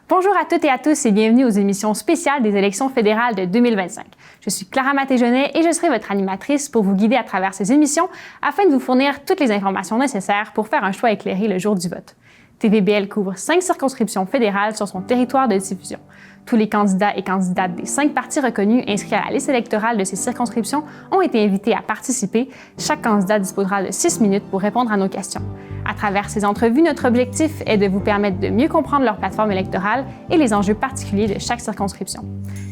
Bonjour à toutes et à tous et bienvenue aux émissions spéciales des élections fédérales de 2025. Je suis Clara Maté-Genet et je serai votre animatrice pour vous guider à travers ces émissions afin de vous fournir toutes les informations nécessaires pour faire un choix éclairé le jour du vote. TVBL couvre 5 circonscriptions fédérales sur son territoire de diffusion. Tous les candidats et candidates des 5 partis reconnus inscrits à la liste électorale de ces circonscriptions ont été invités à participer. Chaque candidat disposera de 6 minutes pour répondre à nos questions. À travers ces entrevues, notre objectif est de vous permettre de mieux comprendre leur plateforme électorale et les enjeux particuliers de chaque circonscription.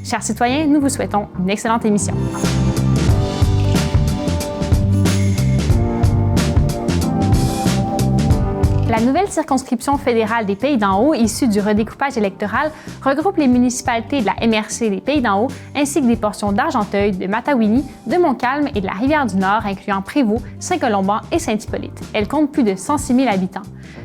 Chers citoyens, nous vous souhaitons une excellente émission. La nouvelle circonscription fédérale des Pays d'en haut, issue du redécoupage électoral, regroupe les municipalités de la MRC des Pays d'en haut, ainsi que des portions d'Argenteuil, de Matawini, de Montcalm et de la Rivière-du-Nord, incluant Prévost, Saint-Colomban et Saint-Hippolyte. Elle compte plus de 106 000 habitants.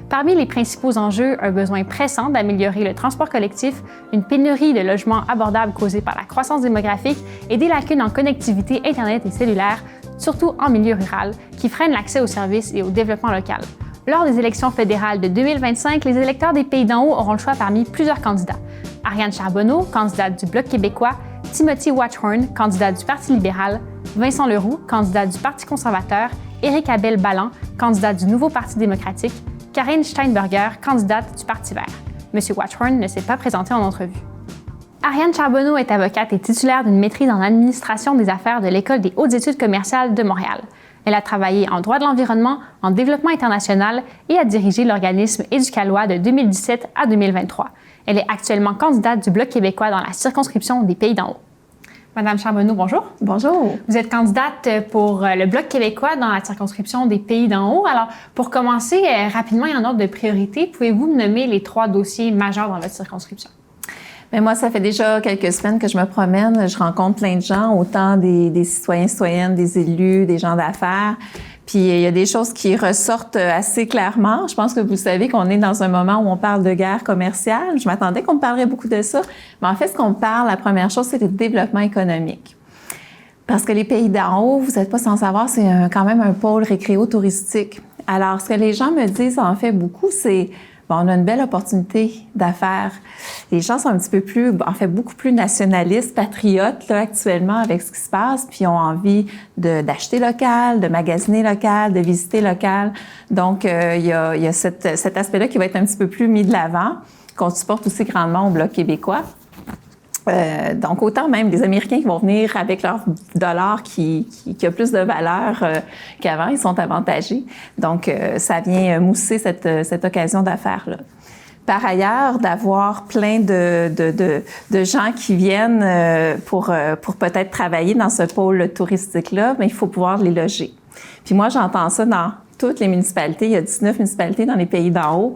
Parmi les principaux enjeux, un besoin pressant d'améliorer le transport collectif, une pénurie de logements abordables causée par la croissance démographique et des lacunes en connectivité Internet et cellulaire, surtout en milieu rural, qui freinent l'accès aux services et au développement local. Lors des élections fédérales de 2025, les électeurs des Pays d'en haut auront le choix parmi plusieurs candidats. Ariane Charbonneau, candidate du Bloc québécois, Timothy Watchorn, candidat du Parti libéral, Vincent Leroux, candidat du Parti conservateur, Éric Abel-Ballan, candidat du Nouveau Parti démocratique, Karine Steinberger, candidate du Parti vert. M. Watchorn ne s'est pas présenté en entrevue. Ariane Charbonneau est avocate et titulaire d'une maîtrise en administration des affaires de l'École des hautes études commerciales de Montréal. Elle a travaillé en droit de l'environnement, en développement international et a dirigé l'organisme éducalois de 2017 à 2023. Elle est actuellement candidate du Bloc québécois dans la circonscription des Pays d'en haut. Madame Charbonneau, bonjour. Bonjour. Vous êtes candidate pour le Bloc québécois dans la circonscription des Pays d'en haut. Alors, pour commencer rapidement et en ordre de priorité, pouvez-vous me nommer les 3 dossiers majeurs dans votre circonscription? Bien, moi, ça fait déjà quelques semaines que je me promène. Je rencontre plein de gens, autant des citoyens, citoyennes, des élus, des gens d'affaires. Puis, il y a des choses qui ressortent assez clairement. Je pense que vous savez qu'on est dans un moment où on parle de guerre commerciale. Je m'attendais qu'on me parlerait beaucoup de ça. Mais en fait, ce qu'on parle, la première chose, c'est le développement économique. Parce que les Pays d'en haut, vous n'êtes pas sans savoir, c'est quand même un pôle récréo-touristique. Alors, ce que les gens me disent, en fait, beaucoup, c'est... Bon, on a une belle opportunité d'affaires. Les gens sont un petit peu plus, en fait, beaucoup plus nationalistes, patriotes, là, actuellement, avec ce qui se passe, puis ont envie d'acheter local, de magasiner local, de visiter local. Donc, il y a cet aspect-là qui va être un petit peu plus mis de l'avant, qu'on supporte aussi grandement au Bloc québécois. Donc, autant même des Américains qui vont venir avec leur dollar qui a plus de valeur qu'avant, ils sont avantagés. Donc, ça vient mousser cette occasion d'affaires-là. Par ailleurs, d'avoir plein de gens qui viennent pour peut-être travailler dans ce pôle touristique-là, bien, il faut pouvoir les loger. Puis moi, j'entends ça dans toutes les municipalités. Il y a 19 municipalités dans les Pays d'en haut,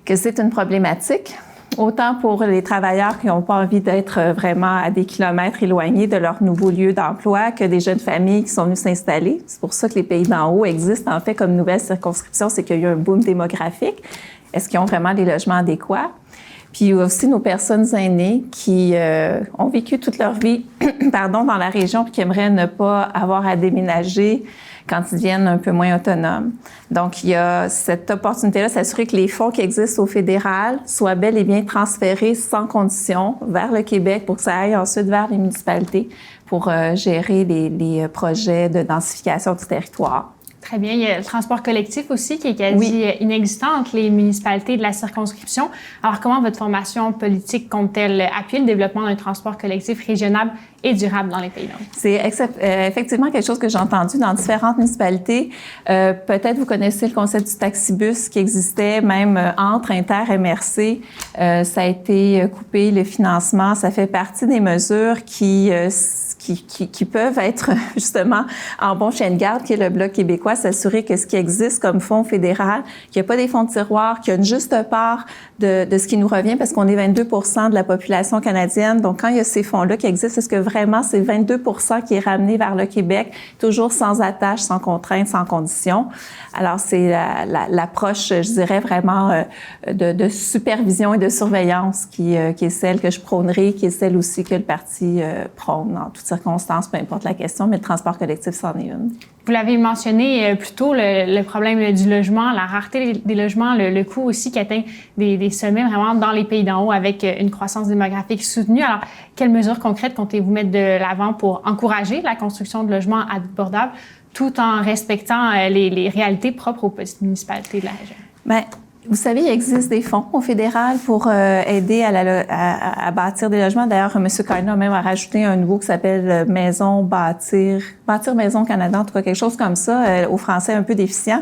que c'est une problématique. Autant pour les travailleurs qui n'ont pas envie d'être vraiment à des kilomètres éloignés de leur nouveau lieu d'emploi que des jeunes familles qui sont venues s'installer. C'est pour ça que les Pays d'en haut existent en fait comme nouvelle circonscription, c'est qu'il y a eu un boom démographique. Est-ce qu'ils ont vraiment des logements adéquats? Puis aussi nos personnes aînées qui ont vécu toute leur vie dans la région puis qui aimeraient ne pas avoir à déménager quand ils deviennent un peu moins autonomes. Donc, il y a cette opportunité-là, s'assurer que les fonds qui existent au fédéral soient bel et bien transférés sans condition vers le Québec pour que ça aille ensuite vers les municipalités pour gérer les projets de densification du territoire. Très bien. Il y a le transport collectif aussi qui est quasi inexistant entre les municipalités de la circonscription. Alors, comment votre formation politique compte-t-elle appuyer le développement d'un transport collectif régional et durable dans les Pays d'en haut? C'est effectivement quelque chose que j'ai entendu dans différentes municipalités. Peut-être vous connaissez le concept du taxibus qui existait même entre Inter-MRC. Ça a été coupé, le financement. Ça fait partie des mesures qui peuvent être justement en bon chien de garde, qui est le Bloc québécois, s'assurer que ce qui existe comme fonds fédéral, qu'il n'y a pas des fonds de tiroir, qu'il y a une juste part de ce qui nous revient, parce qu'on est 22 % de la population canadienne. Donc, quand il y a ces fonds-là qui existent, est-ce que vraiment c'est 22 % qui est ramené vers le Québec, toujours sans attache, sans contrainte, sans condition? Alors, c'est l'approche, je dirais, vraiment de supervision et de surveillance qui est celle que je prônerai, qui est celle aussi que le parti prône en toute circonstance, peu importe la question, mais le transport collectif, c'en est une. Vous l'avez mentionné plus tôt, le problème du logement, la rareté des logements, le coût aussi qui atteint des sommets vraiment dans les pays d'en haut avec une croissance démographique soutenue. Alors, quelles mesures concrètes comptez-vous mettre de l'avant pour encourager la construction de logements abordables tout en respectant les réalités propres aux petites municipalités de la région? Bien, vous savez, il existe des fonds au fédéral pour aider à bâtir des logements. D'ailleurs, M. Carney a même rajouté un nouveau qui s'appelle Bâtir Maison Canada, en tout cas quelque chose comme ça, au français un peu déficient.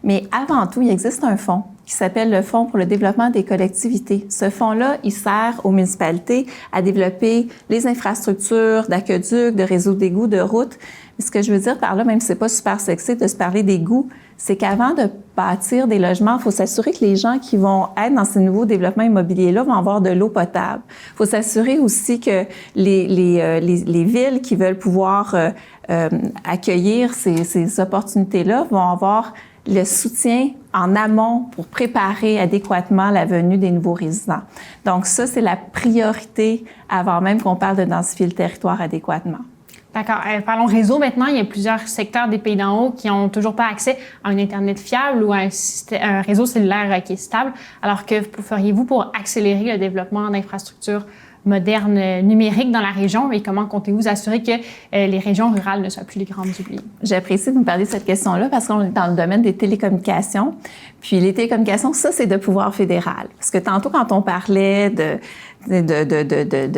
Mais avant tout, il existe un fonds qui s'appelle le Fonds pour le développement des collectivités. Ce fonds-là, il sert aux municipalités à développer les infrastructures d'aqueducs, de réseaux d'égouts, de routes. Mais ce que je veux dire par là, même si c'est pas super sexy de se parler d'égouts, c'est qu'avant de bâtir des logements, il faut s'assurer que les gens qui vont être dans ces nouveaux développements immobiliers-là vont avoir de l'eau potable. Il faut s'assurer aussi que les villes qui veulent pouvoir accueillir ces opportunités-là vont avoir le soutien en amont pour préparer adéquatement la venue des nouveaux résidents. Donc ça, c'est la priorité avant même qu'on parle de densifier le territoire adéquatement. D'accord. Parlons réseau maintenant. Il y a plusieurs secteurs des pays d'en haut qui n'ont toujours pas accès à un Internet fiable ou à un réseau cellulaire qui est stable. Alors que feriez-vous pour accélérer le développement d'infrastructures modernes numériques dans la région et comment comptez-vous assurer que les régions rurales ne soient plus les grandes oubliées? J'apprécie que vous me parliez de cette question-là parce qu'on est dans le domaine des télécommunications. Puis les télécommunications, ça, c'est de pouvoir fédéral. Parce que tantôt, quand on parlait de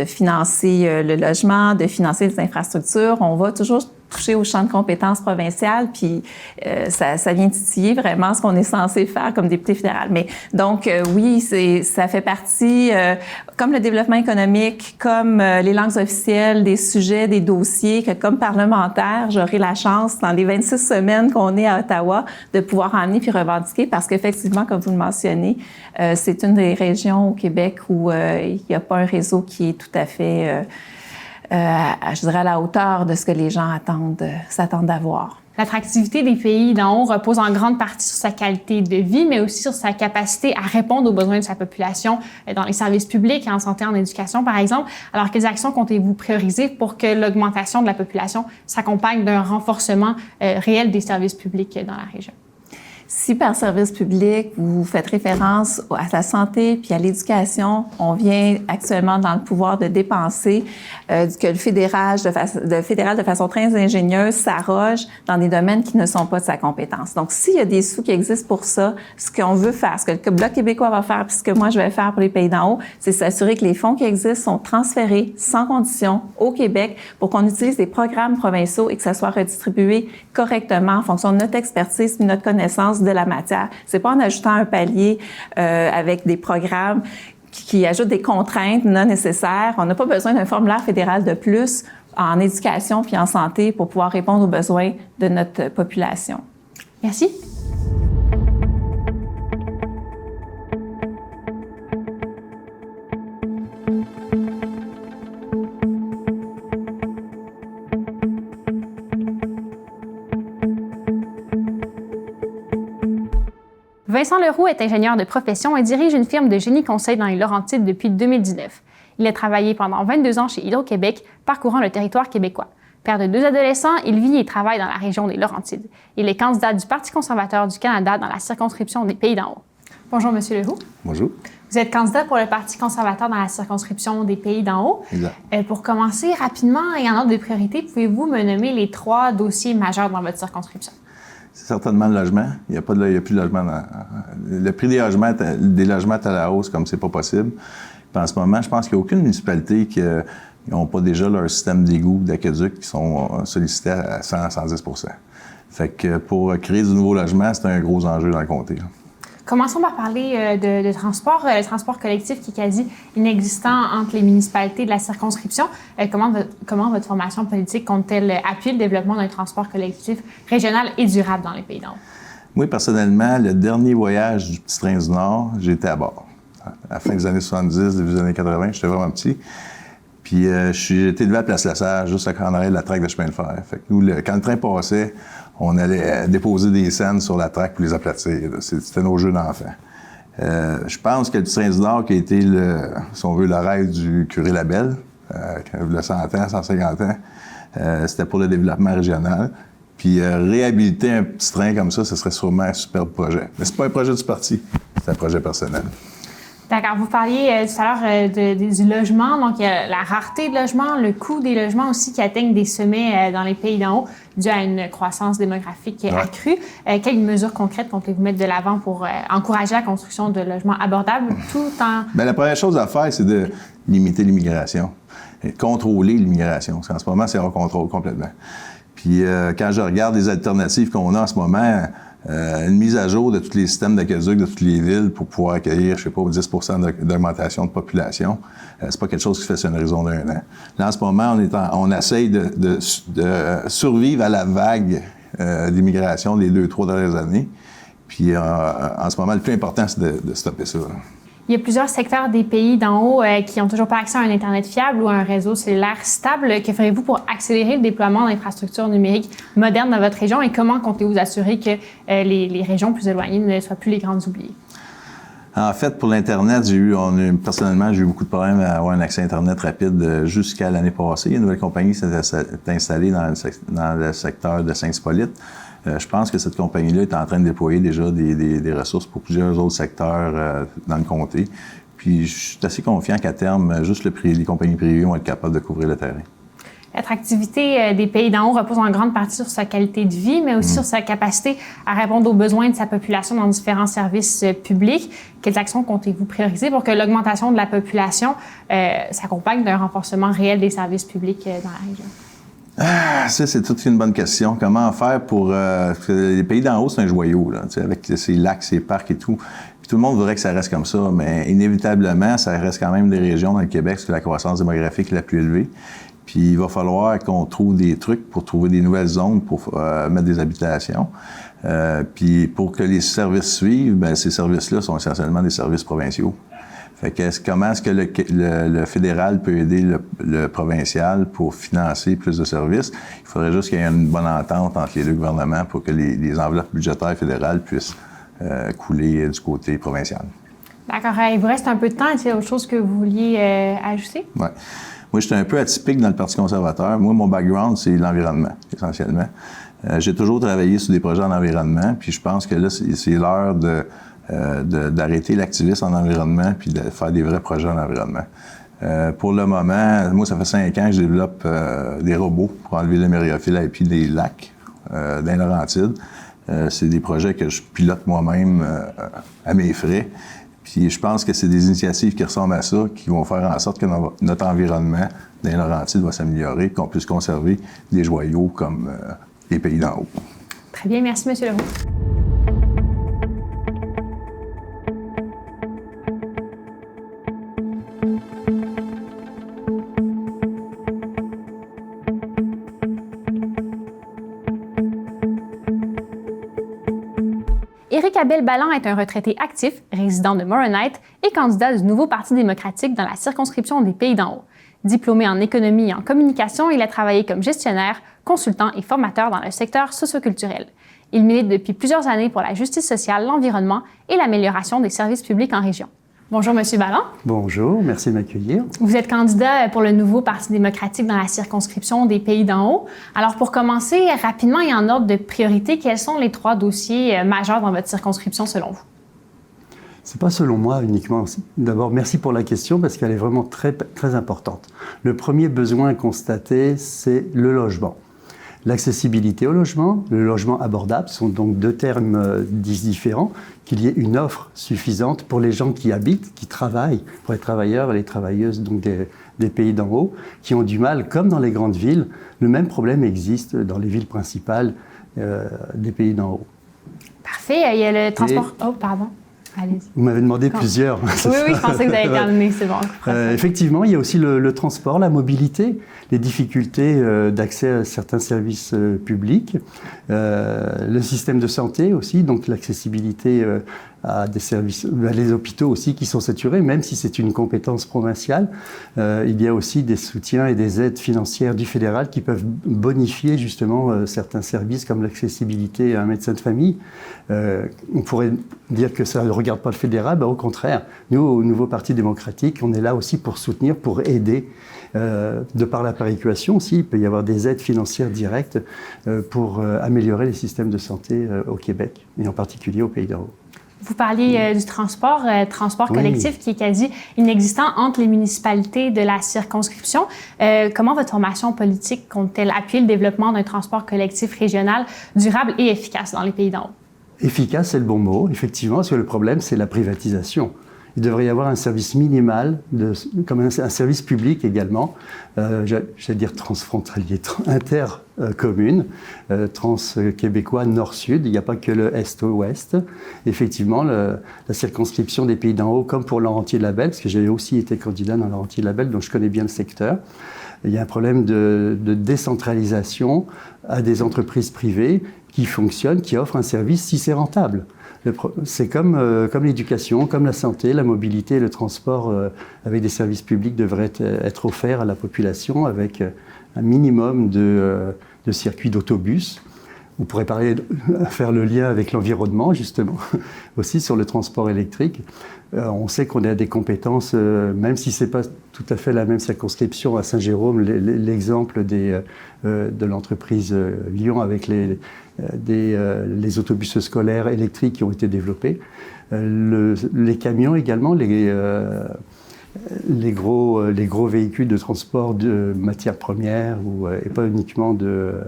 financer le logement, de financer les infrastructures, on va toujours toucher au champ de compétences provinciales, puis ça vient titiller vraiment ce qu'on est censé faire comme député fédéral. Mais donc, oui, ça fait partie, comme le développement économique, comme les langues officielles, des sujets, des dossiers, que comme parlementaire, j'aurai la chance, dans les 26 semaines qu'on est à Ottawa, de pouvoir emmener puis revendiquer, parce qu'effectivement, comme vous le mentionnez, c'est une des régions au Québec où il n'y a pas un réseau qui est tout à fait... je dirais à la hauteur de ce que les gens s'attendent d'avoir. L'attractivité des pays d'en haut repose en grande partie sur sa qualité de vie, mais aussi sur sa capacité à répondre aux besoins de sa population dans les services publics, en santé, en éducation, par exemple. Alors, quelles actions comptez-vous prioriser pour que l'augmentation de la population s'accompagne d'un renforcement réel des services publics dans la région? Si par service public, vous faites référence à la santé puis à l'éducation, on vient actuellement dans le pouvoir de dépenser que le fédéral, de façon très ingénieuse, s'arroge dans des domaines qui ne sont pas de sa compétence. Donc, s'il y a des sous qui existent pour ça, ce qu'on veut faire, ce que le Bloc québécois va faire puis ce que moi je vais faire pour les pays d'en haut, c'est s'assurer que les fonds qui existent sont transférés sans condition au Québec pour qu'on utilise des programmes provinciaux et que ça soit redistribué correctement en fonction de notre expertise et de notre connaissance de la matière. C'est pas en ajoutant un palier avec des programmes qui ajoutent des contraintes non nécessaires. On n'a pas besoin d'un formulaire fédéral de plus en éducation puis en santé pour pouvoir répondre aux besoins de notre population. Merci. Vincent Leroux est ingénieur de profession et dirige une firme de génie conseil dans les Laurentides depuis 2019. Il a travaillé pendant 22 ans chez Hydro-Québec, parcourant le territoire québécois. Père de 2 adolescents, il vit et travaille dans la région des Laurentides. Il est candidat du Parti conservateur du Canada dans la circonscription des Pays d'en haut. Bonjour, M. Leroux. Bonjour. Vous êtes candidat pour le Parti conservateur dans la circonscription des Pays d'en haut. Exact. Pour commencer rapidement et en ordre de priorité, pouvez-vous me nommer les 3 dossiers majeurs dans votre circonscription? C'est certainement le logement. Il n'y a plus de logement. Le prix des logements est à la hausse comme c'est pas possible. Puis en ce moment, je pense qu'il n'y a aucune municipalité qui n'ont pas déjà leur système d'égout, d'aqueduc qui sont sollicités à 100-110 %. Fait que pour créer du nouveau logement, c'est un gros enjeu dans le comté. Commençons par parler de transport, le transport collectif qui est quasi inexistant entre les municipalités de la circonscription. Comment votre formation politique compte-t-elle appuyer le développement d'un transport collectif régional et durable dans les Pays d'en haut? Moi, personnellement, le dernier voyage du Petit Train du Nord, j'étais à bord. À la fin des années 70, début des années 80, j'étais vraiment petit. Puis j'ai été élevé à Place-Lasserre, juste en arrière de la traque de chemin de fer. Fait que nous, quand le train passait, on allait déposer des scènes sur la traque pour les aplatir. C'était nos jeux d'enfants. Je pense que le Petit Train du Nord, qui a été, si on veut, le rêve du curé Labelle, il y a 100 ans, 150 ans. C'était pour le développement régional. Puis réhabiliter un petit train comme ça, ce serait sûrement un superbe projet. Mais c'est pas un projet du parti, c'est un projet personnel. D'accord. Vous parliez tout à l'heure du logement. Donc, il y a la rareté de logements, le coût des logements aussi qui atteignent des sommets dans les pays d'en haut dû à une croissance démographique accrue. Quelles mesures concrètes comptez-vous mettre de l'avant pour encourager la construction de logements abordables tout en... Bien, la première chose à faire, c'est de limiter l'immigration et de contrôler l'immigration. Parce qu'en ce moment, c'est hors contrôle complètement. Puis, quand je regarde les alternatives qu'on a en ce moment, une mise à jour de tous les systèmes d'aqueduc de toutes les villes pour pouvoir accueillir, je sais pas, 10 d'augmentation de population. C'est pas quelque chose qui se fait sur un horizon d'1 an. Là, en ce moment, on essaye de survivre à la vague d'immigration des 2-3 dernières années. Puis, en ce moment, le plus important, c'est de stopper ça. Il y a plusieurs secteurs des pays d'en haut qui n'ont toujours pas accès à un Internet fiable ou à un réseau cellulaire stable. Que ferez-vous pour accélérer le déploiement d'infrastructures numériques modernes dans votre région et comment comptez-vous assurer que les régions plus éloignées ne soient plus les grandes oubliées? En fait, pour l'Internet, personnellement, j'ai eu beaucoup de problèmes à avoir un accès Internet rapide jusqu'à l'année passée. Il y a une nouvelle compagnie qui s'est installée dans le secteur de Saint-Hippolyte. Je pense que cette compagnie-là est en train de déployer déjà des ressources pour plusieurs autres secteurs dans le comté. Puis je suis assez confiant qu'à terme, juste les compagnies privées vont être capables de couvrir le terrain. L'attractivité des pays d'en haut repose en grande partie sur sa qualité de vie, mais aussi sur sa capacité à répondre aux besoins de sa population dans différents services publics. Quelles actions comptez-vous prioriser pour que l'augmentation de la population s'accompagne d'un renforcement réel des services publics dans la région? Ça, c'est toute une bonne question. Comment faire pour... les pays d'en haut, c'est un joyau, là, avec ses lacs, ses parcs et tout. Puis tout le monde voudrait que ça reste comme ça, mais inévitablement, ça reste quand même des régions dans le Québec où la croissance démographique est la plus élevée. Puis il va falloir qu'on trouve des trucs pour trouver des nouvelles zones pour mettre des habitations. Puis pour que les services suivent, bien, ces services-là sont essentiellement des services provinciaux. Fait que comment est-ce que le fédéral peut aider le provincial pour financer plus de services? Il faudrait juste qu'il y ait une bonne entente entre les deux gouvernements pour que les enveloppes budgétaires fédérales puissent couler du côté provincial. D'accord. Il vous reste un peu de temps. Est-ce qu'il y a autre chose que vous vouliez ajouter? Oui. Moi, j'étais un peu atypique dans le Parti conservateur. Moi, mon background, c'est l'environnement, essentiellement. J'ai toujours travaillé sur des projets en environnement, puis je pense que là, c'est l'heure d'arrêter l'activisme en environnement puis de faire des vrais projets en environnement. Pour le moment, moi, ça fait 5 ans que je développe des robots pour enlever le myriophylle et puis des lacs dans les Laurentides. C'est des projets que je pilote moi-même à mes frais. Puis je pense que c'est des initiatives qui ressemblent à ça, qui vont faire en sorte que notre environnement dans les Laurentides va s'améliorer, qu'on puisse conserver des joyaux comme les pays d'en haut. Très bien, merci M. Leroux. Éric Abel-Ballant est un retraité actif, résident de Moronite et candidat du nouveau Parti démocratique dans la circonscription des Pays d'en haut. Diplômé en économie et en communication, il a travaillé comme gestionnaire, consultant et formateur dans le secteur socioculturel. Il milite depuis plusieurs années pour la justice sociale, l'environnement et l'amélioration des services publics en région. Bonjour, M. Ballant. Bonjour, merci de m'accueillir. Vous êtes candidat pour le nouveau Parti démocratique dans la circonscription des Pays d'en haut. Alors, pour commencer rapidement et en ordre de priorité, quels sont les 3 dossiers majeurs dans votre circonscription selon vous? C'est pas selon moi uniquement. D'abord, merci pour la question parce qu'elle est vraiment très, très importante. Le premier besoin constaté, c'est le logement. L'accessibilité au logement, le logement abordable sont donc 2 termes différents, qu'il y ait une offre suffisante pour les gens qui habitent, qui travaillent, pour les travailleurs et les travailleuses donc des pays d'en haut, qui ont du mal, comme dans les grandes villes, le même problème existe dans les villes principales des pays d'en haut. Parfait. Il y a le transport... Oh, pardon. Allez-y. Vous m'avez demandé plusieurs. Oui, je pensais que vous avez terminé, c'est bon. Effectivement, il y a aussi le transport, la mobilité, les difficultés d'accès à certains services publics, le système de santé aussi, donc l'accessibilité à des services, les hôpitaux aussi qui sont saturés, même si c'est une compétence provinciale. Il y a aussi des soutiens et des aides financières du fédéral qui peuvent bonifier justement certains services comme l'accessibilité à un médecin de famille. On pourrait dire que ça ne regarde pas le fédéral, au contraire. Nous, au Nouveau Parti démocratique, on est là aussi pour soutenir, pour aider. De par la péréquation aussi, il peut y avoir des aides financières directes pour améliorer les systèmes de santé au Québec, et en particulier au Pays d'en Haut. Vous parliez du transport collectif qui est quasi inexistant entre les municipalités de la circonscription. Comment votre formation politique compte-t-elle appuyer le développement d'un transport collectif régional durable et efficace dans les Pays d'en Haut? Efficace, c'est le bon mot, effectivement, parce que le problème, c'est la privatisation. Il devrait y avoir un service minimal, comme un service public également, j'allais dire transfrontalier, intercommune, trans-québécois nord-sud. Il n'y a pas que le est-ouest. Effectivement, la circonscription des Pays d'en Haut, comme pour Laurentier-Labelle, parce que j'ai aussi été candidat dans Laurentier-Labelle, donc je connais bien le secteur. Il y a un problème de décentralisation à des entreprises privées qui fonctionnent, qui offrent un service si c'est rentable. C'est comme l'éducation, comme la santé, la mobilité, le transport avec des services publics devraient être offerts à la population avec un minimum de circuits d'autobus. On pourrait faire le lien avec l'environnement, justement, aussi sur le transport électrique. On sait qu'on a des compétences, même si ce n'est pas tout à fait la même circonscription à Saint-Jérôme, l'exemple de l'entreprise Lyon avec les autobus scolaires électriques qui ont été développés. Les camions également, les gros véhicules de transport de matières premières et pas uniquement de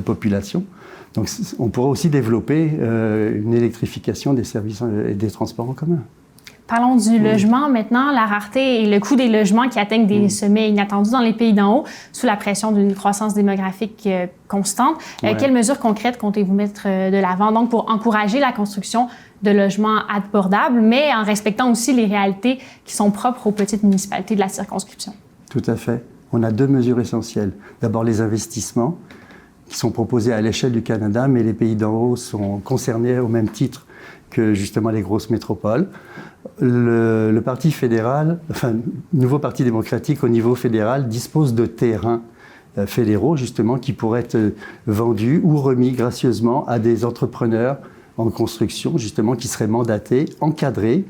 population. Donc on pourrait aussi développer une électrification des services et des transports en commun. Parlons du logement maintenant. La rareté et le coût des logements qui atteignent des sommets inattendus dans les Pays d'en Haut sous la pression d'une croissance démographique constante. Quelles mesures concrètes comptez-vous mettre de l'avant donc pour encourager la construction de logements abordables, mais en respectant aussi les réalités qui sont propres aux petites municipalités de la circonscription? Tout à fait. On a deux mesures essentielles. D'abord, les investissements qui sont proposés à l'échelle du Canada, mais les Pays d'en Haut sont concernés au même titre que justement les grosses métropoles. Le Parti fédéral, Nouveau Parti démocratique au niveau fédéral, dispose de terrains fédéraux justement qui pourraient être vendus ou remis gracieusement à des entrepreneurs en construction justement qui seraient mandatés, encadrés,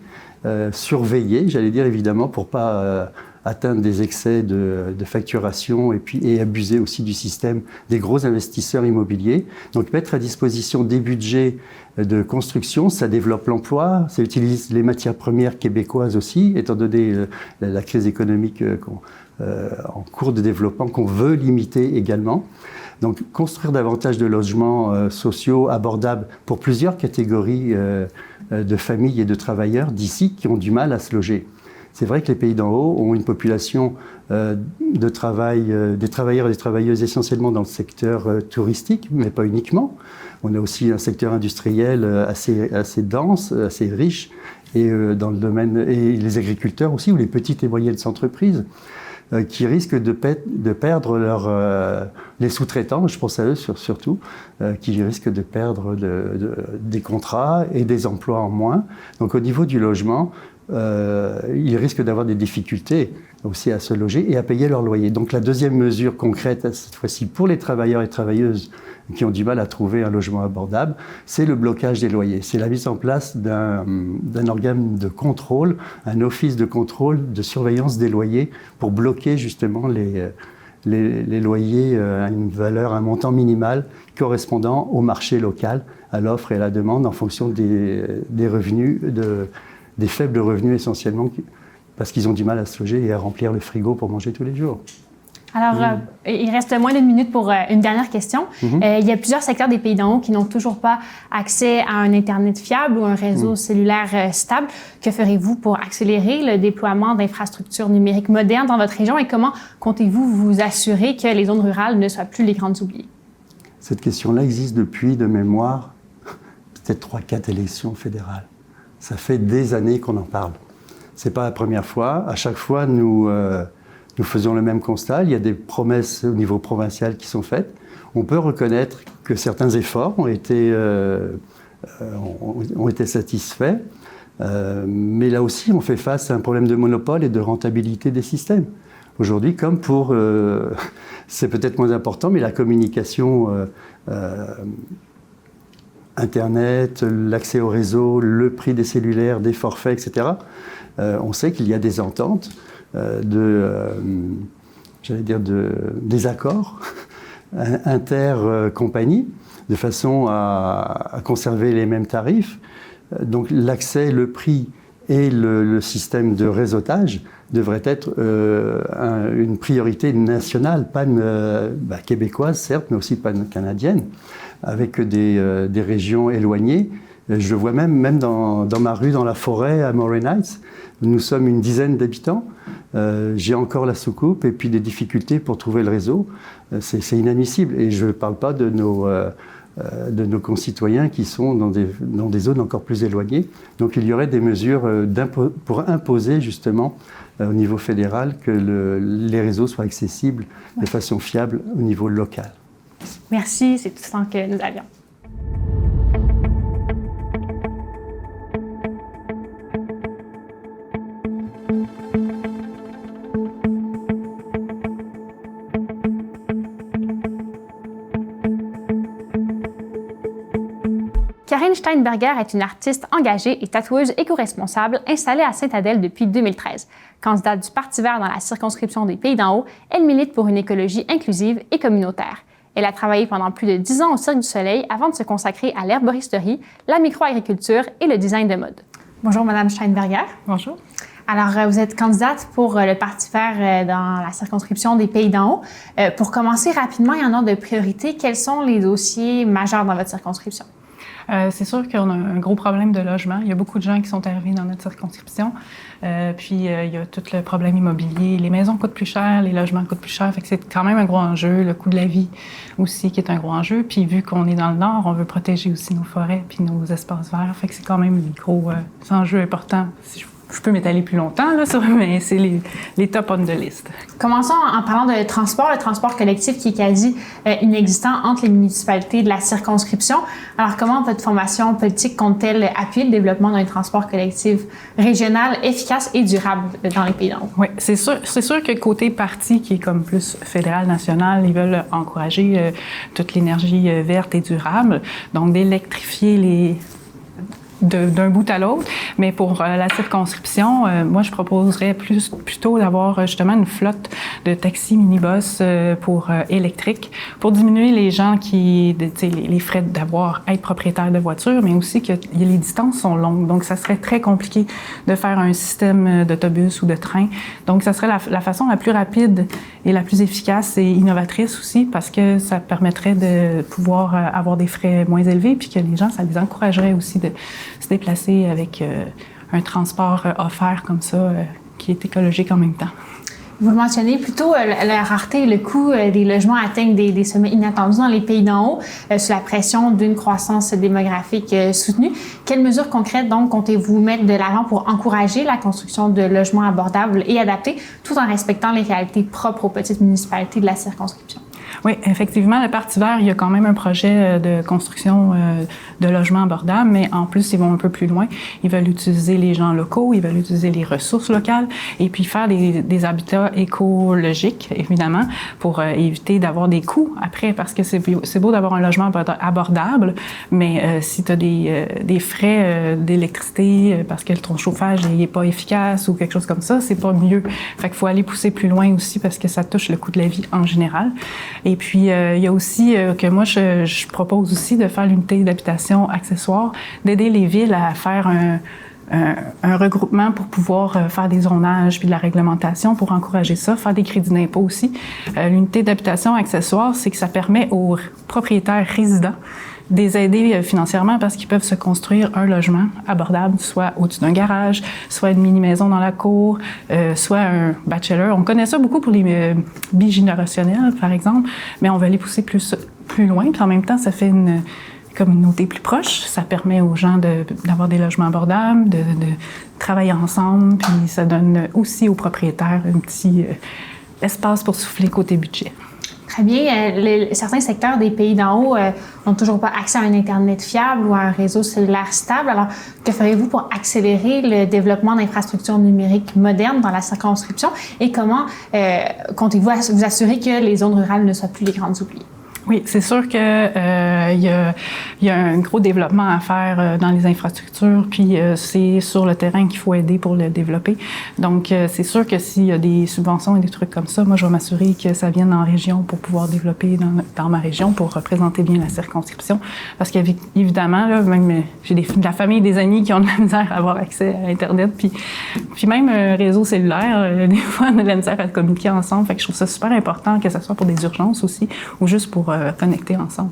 surveillés, j'allais dire évidemment pour pas atteindre des excès de facturation et abuser aussi du système des gros investisseurs immobiliers. Donc mettre à disposition des budgets de construction, ça développe l'emploi, ça utilise les matières premières québécoises aussi, étant donné la crise économique en cours de développement qu'on veut limiter également. Donc construire davantage de logements sociaux abordables pour plusieurs catégories de familles et de travailleurs d'ici qui ont du mal à se loger. C'est vrai que les Pays d'en Haut ont une population de travail, des travailleurs et des travailleuses essentiellement dans le secteur touristique, mais pas uniquement. On a aussi un secteur industriel assez dense, assez riche, et dans le domaine et les agriculteurs aussi, ou les petites et moyennes entreprises qui risquent de perdre les sous-traitants, je pense à eux surtout, qui risquent de perdre des contrats et des emplois en moins. Donc au niveau du logement, ils risquent d'avoir des difficultés aussi à se loger et à payer leur loyer. Donc la deuxième mesure concrète, cette fois-ci pour les travailleurs et travailleuses qui ont du mal à trouver un logement abordable, c'est le blocage des loyers. C'est la mise en place d'un organe de contrôle, un office de contrôle, de surveillance des loyers pour bloquer justement les loyers à une valeur, un montant minimal correspondant au marché local, à l'offre et à la demande en fonction des revenus des faibles revenus essentiellement parce qu'ils ont du mal à se loger et à remplir le frigo pour manger tous les jours. Alors, il reste moins d'une minute pour une dernière question. Il y a plusieurs secteurs des Pays d'en Haut qui n'ont toujours pas accès à un Internet fiable ou un réseau cellulaire stable. Que ferez-vous pour accélérer le déploiement d'infrastructures numériques modernes dans votre région et comment comptez-vous vous assurer que les zones rurales ne soient plus les grandes oubliées? Cette question-là existe depuis, de mémoire, peut-être 3-4 élections fédérales. Ça fait des années qu'on en parle. Ce n'est pas la première fois. À chaque fois, nous faisons le même constat. Il y a des promesses au niveau provincial qui sont faites. On peut reconnaître que certains efforts ont été ont été satisfaits. Mais là aussi, on fait face à un problème de monopole et de rentabilité des systèmes. Aujourd'hui, comme pour, c'est peut-être moins important, mais la communication Internet, l'accès au réseau, le prix des cellulaires, des forfaits, etc. On sait qu'il y a des ententes, des accords inter-compagnies, de façon à conserver les mêmes tarifs. Donc l'accès, le prix et le système de réseautage devraient être une priorité nationale, québécoise certes, mais aussi pan-canadienne, avec des régions éloignées. Je vois même dans ma rue, dans la forêt, à Moray Heights, nous sommes une dizaine d'habitants. J'ai encore la soucoupe et puis des difficultés pour trouver le réseau. C'est inadmissible. Et je ne parle pas de nos concitoyens qui sont dans des zones encore plus éloignées. Donc il y aurait des mesures pour imposer justement au niveau fédéral que les réseaux soient accessibles de façon fiable au niveau local. Merci, c'est tout le temps que nous avions. Karine Steinberger est une artiste engagée et tatoueuse éco-responsable installée à Sainte-Adèle depuis 2013. Candidate du Parti vert dans la circonscription des Pays-d'en-Haut, elle milite pour une écologie inclusive et communautaire. Elle a travaillé pendant plus de 10 ans au Cirque du Soleil avant de se consacrer à l'herboristerie, la microagriculture et le design de mode. Bonjour, Madame Steinberger. Bonjour. Alors, vous êtes candidate pour le Parti vert dans la circonscription des Pays-d'en-Haut. Pour commencer rapidement et en ordre de priorité, quels sont les dossiers majeurs dans votre circonscription? C'est sûr qu'on a un gros problème de logement. Il y a beaucoup de gens qui sont arrivés dans notre circonscription. Puis, il y a tout le problème immobilier. Les maisons coûtent plus cher, les logements coûtent plus cher. Fait que c'est quand même un gros enjeu. Le coût de la vie aussi qui est un gros enjeu. Puis, vu qu'on est dans le Nord, on veut protéger aussi nos forêts puis nos espaces verts. Fait que c'est quand même des gros enjeux importants. Si je peux m'étaler plus longtemps, là, mais c'est les top on the list. Commençons en parlant de transport, le transport collectif qui est quasi inexistant entre les municipalités de la circonscription. Alors, comment votre formation politique compte-t-elle appuyer le développement d'un transport collectif régional, efficace et durable dans les Pays-d'en-Haut? Oui, c'est sûr que côté parti, qui est comme plus fédéral, national, ils veulent encourager toute l'énergie verte et durable, donc d'électrifier d'un bout à l'autre. Mais pour la circonscription, moi, je proposerais plutôt d'avoir justement une flotte de taxis minibus électriques pour diminuer les gens les frais être propriétaire de voiture, mais aussi que les distances sont longues. Donc, ça serait très compliqué de faire un système d'autobus ou de train. Donc, ça serait la façon la plus rapide et la plus efficace et innovatrice aussi, parce que ça permettrait de pouvoir avoir des frais moins élevés, puis que les gens, ça les encouragerait aussi de se déplacer avec un transport offert comme ça, qui est écologique en même temps. Vous le mentionnez, plutôt la rareté et le coût des logements atteignent des sommets inattendus dans les Pays-d'en-Haut, sous la pression d'une croissance démographique soutenue. Quelles mesures concrètes, donc, comptez-vous mettre de l'avant pour encourager la construction de logements abordables et adaptés, tout en respectant les réalités propres aux petites municipalités de la circonscription? Oui, effectivement, le Parti vert, il y a quand même un projet de construction de logements abordables, mais en plus, ils vont un peu plus loin. Ils veulent utiliser les gens locaux, ils veulent utiliser les ressources locales et puis faire des habitats écologiques, évidemment, pour éviter d'avoir des coûts après, parce que c'est beau d'avoir un logement abordable, mais si tu as des frais d'électricité parce que ton chauffage n'est pas efficace ou quelque chose comme ça, c'est pas mieux. Fait qu'il faut aller pousser plus loin aussi parce que ça touche le coût de la vie en général. Et puis, il y a aussi que moi, je propose aussi de faire l'unité d'habitation accessoire, d'aider les villes à faire un regroupement pour pouvoir faire des zonages puis de la réglementation pour encourager ça, faire des crédits d'impôt aussi. L'unité d'habitation accessoire, c'est que ça permet aux propriétaires résidents de les aider financièrement parce qu'ils peuvent se construire un logement abordable, soit au-dessus d'un garage, soit une mini-maison dans la cour, soit un bachelor. On connaît ça beaucoup pour les bigénérationnels, par exemple, mais on va aller pousser plus loin. Puis en même temps, ça fait une communauté plus proche. Ça permet aux gens d'avoir des logements abordables, de travailler ensemble, puis ça donne aussi aux propriétaires un petit espace pour souffler côté budget. Très bien. Certains secteurs des pays d'en haut n'ont toujours pas accès à un Internet fiable ou à un réseau cellulaire stable. Alors, que ferez-vous pour accélérer le développement d'infrastructures numériques modernes dans la circonscription et comment comptez-vous vous assurer que les zones rurales ne soient plus les grandes oubliées? Oui, c'est sûr que y a un gros développement à faire dans les infrastructures, puis c'est sur le terrain qu'il faut aider pour le développer. Donc, c'est sûr que s'il y a des subventions et des trucs comme ça, moi, je vais m'assurer que ça vienne en région pour pouvoir développer dans ma région pour représenter bien la circonscription. Parce qu'évidemment, là, même j'ai de la famille et des amis qui ont de la misère à avoir accès à Internet, puis même réseau cellulaire, des fois, on a de la misère à communiquer ensemble. Fait que je trouve ça super important que ça soit pour des urgences aussi, ou juste pour connecter ensemble.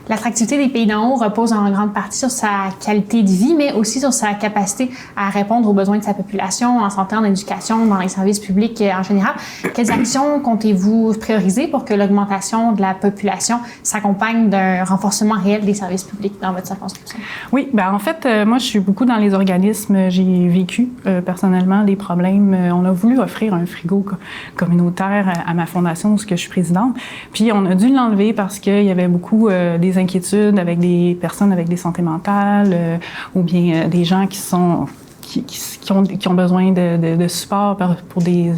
L'attractivité des pays d'en haut repose en grande partie sur sa qualité de vie, mais aussi sur sa capacité à répondre aux besoins de sa population en santé, en éducation, dans les services publics en général. Quelles actions comptez-vous prioriser pour que l'augmentation de la population s'accompagne d'un renforcement réel des services publics dans votre circonscription? Oui, bien en fait, moi je suis beaucoup dans les organismes. J'ai vécu personnellement des problèmes. On a voulu offrir un frigo communautaire à ma fondation où je suis présidente, puis on a dû l'enlever parce qu'il y avait beaucoup des inquiétudes avec des personnes avec des santé mentales ou bien des gens qui ont besoin de support pour des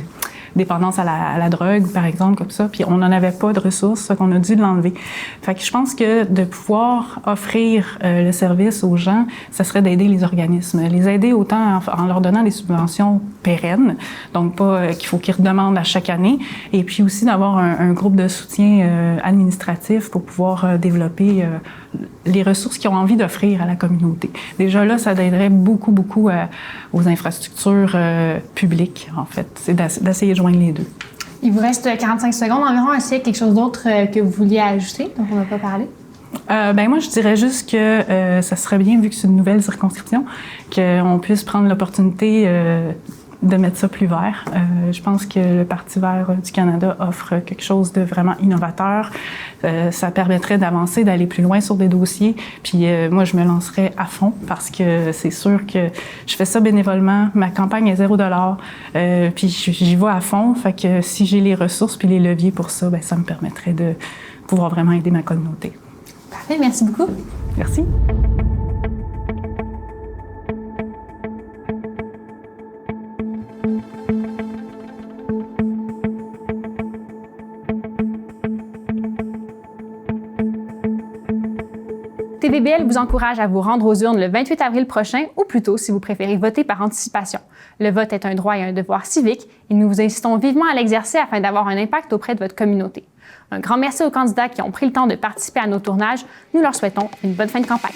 dépendance à la drogue, par exemple, comme ça. Puis on n'en avait pas de ressources, ça qu'on a dû l'enlever. Fait que je pense que de pouvoir offrir le service aux gens, ça serait d'aider les organismes. Les aider autant en leur donnant des subventions pérennes, donc pas qu'il faut qu'ils redemandent à chaque année, et puis aussi d'avoir un groupe de soutien administratif pour pouvoir développer les ressources qu'ils ont envie d'offrir à la communauté. Déjà là, ça aiderait beaucoup, beaucoup aux infrastructures publiques, en fait. C'est d'essayer de joindre les deux. Il vous reste 45 secondes environ. Est-ce qu'il y a quelque chose d'autre que vous vouliez ajouter, dont on n'a pas parlé? Ben moi, je dirais juste que ça serait bien, vu que c'est une nouvelle circonscription, qu'on puisse prendre l'opportunité de mettre ça plus vert. Je pense que le Parti vert du Canada offre quelque chose de vraiment innovateur. Ça permettrait d'avancer, d'aller plus loin sur des dossiers. Puis moi, je me lancerais à fond parce que c'est sûr que je fais ça bénévolement. Ma campagne est 0 $. Puis j'y vais à fond. Fait que si j'ai les ressources puis les leviers pour ça, ben ça me permettrait de pouvoir vraiment aider ma communauté. Parfait. Merci beaucoup. Merci. TVBL vous encourage à vous rendre aux urnes le 28 avril prochain, ou plutôt si vous préférez voter par anticipation. Le vote est un droit et un devoir civique et nous vous incitons vivement à l'exercer afin d'avoir un impact auprès de votre communauté. Un grand merci aux candidats qui ont pris le temps de participer à nos tournages. Nous leur souhaitons une bonne fin de campagne.